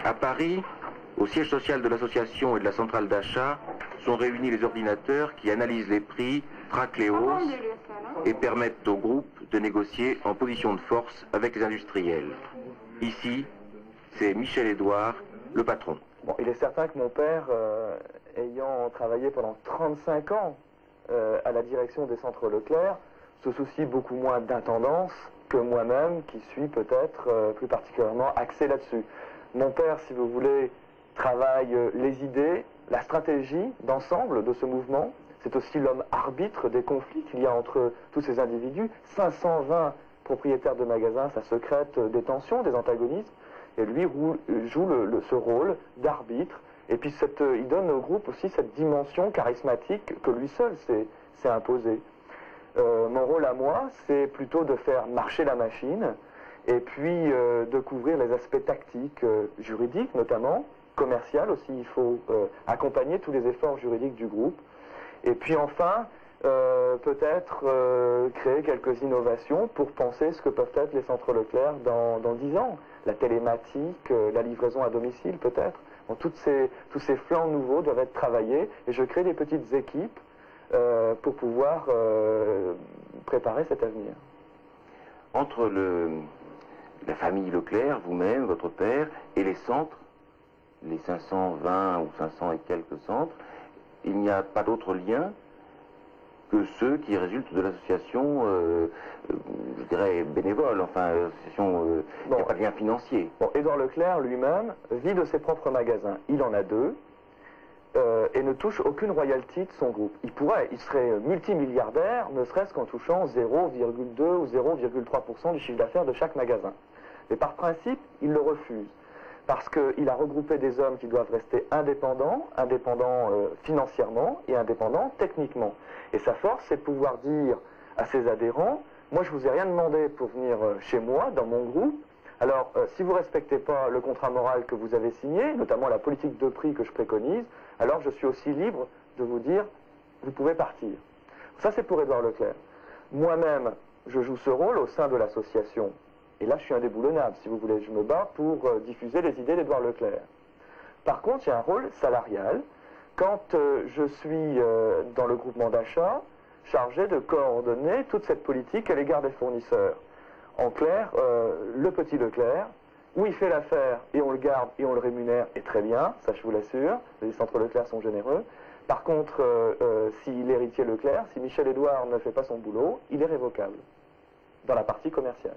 À Paris, au siège social de l'association et de la centrale d'achat, sont réunis les ordinateurs qui analysent les prix, traquent les hausses et permettent au groupe de négocier en position de force avec les industriels. Ici, c'est Michel Édouard, le patron. Bon, il est certain que mon père, ayant travaillé pendant 35 ans à la direction des centres Leclerc, se soucie beaucoup moins d'intendance que moi-même, qui suis peut-être plus particulièrement axé là-dessus. Mon père, si vous voulez, travaille les idées, la stratégie d'ensemble de ce mouvement. C'est aussi l'homme arbitre des conflits qu'il y a entre tous ces individus. 520 propriétaires de magasins, ça secrète des tensions, des antagonismes. Et lui joue ce rôle d'arbitre. Et puis il donne au groupe aussi cette dimension charismatique que lui seul s'est imposée. Mon rôle à moi, c'est plutôt de faire marcher la machine et puis de couvrir les aspects tactiques, juridiques notamment, commercial aussi. Il faut accompagner tous les efforts juridiques du groupe. Et puis enfin, peut-être créer quelques innovations pour penser ce que peuvent être les centres Leclerc dans 10 ans. La télématique, la livraison à domicile peut-être. Bon, tous ces flancs nouveaux doivent être travaillés et je crée des petites équipes pour pouvoir préparer cet avenir. Entre la famille Leclerc, vous-même, votre père, et les centres, les 520 ou 500 et quelques centres, il n'y a pas d'autre lien que ceux qui résultent de l'association, je dirais, bénévole, enfin, l'association, il n'y a pas de lien financier. Bon, Édouard Leclerc lui-même vit de ses propres magasins. Il en a 2 et ne touche aucune royalty de son groupe. Il serait multimilliardaire, ne serait-ce qu'en touchant 0,2 ou 0,3% du chiffre d'affaires de chaque magasin. Mais par principe, il le refuse. Parce qu'il a regroupé des hommes qui doivent rester indépendants financièrement et indépendants techniquement. Et sa force, c'est de pouvoir dire à ses adhérents, moi je vous ai rien demandé pour venir chez moi, dans mon groupe, alors si vous ne respectez pas le contrat moral que vous avez signé, notamment la politique de prix que je préconise, alors je suis aussi libre de vous dire, vous pouvez partir. Ça c'est pour Édouard Leclerc. Moi-même, je joue ce rôle au sein de l'association. Et là, je suis indéboulonnable, si vous voulez. Je me bats pour diffuser les idées d'Édouard Leclerc. Par contre, il y a un rôle salarial. Quand je suis dans le groupement d'achat, chargé de coordonner toute cette politique à l'égard des fournisseurs. En clair, le petit Leclerc, où il fait l'affaire et on le garde et on le rémunère, est très bien, ça je vous l'assure. Les centres Leclerc sont généreux. Par contre, si l'héritier Leclerc, si Michel Édouard ne fait pas son boulot, il est révocable dans la partie commerciale.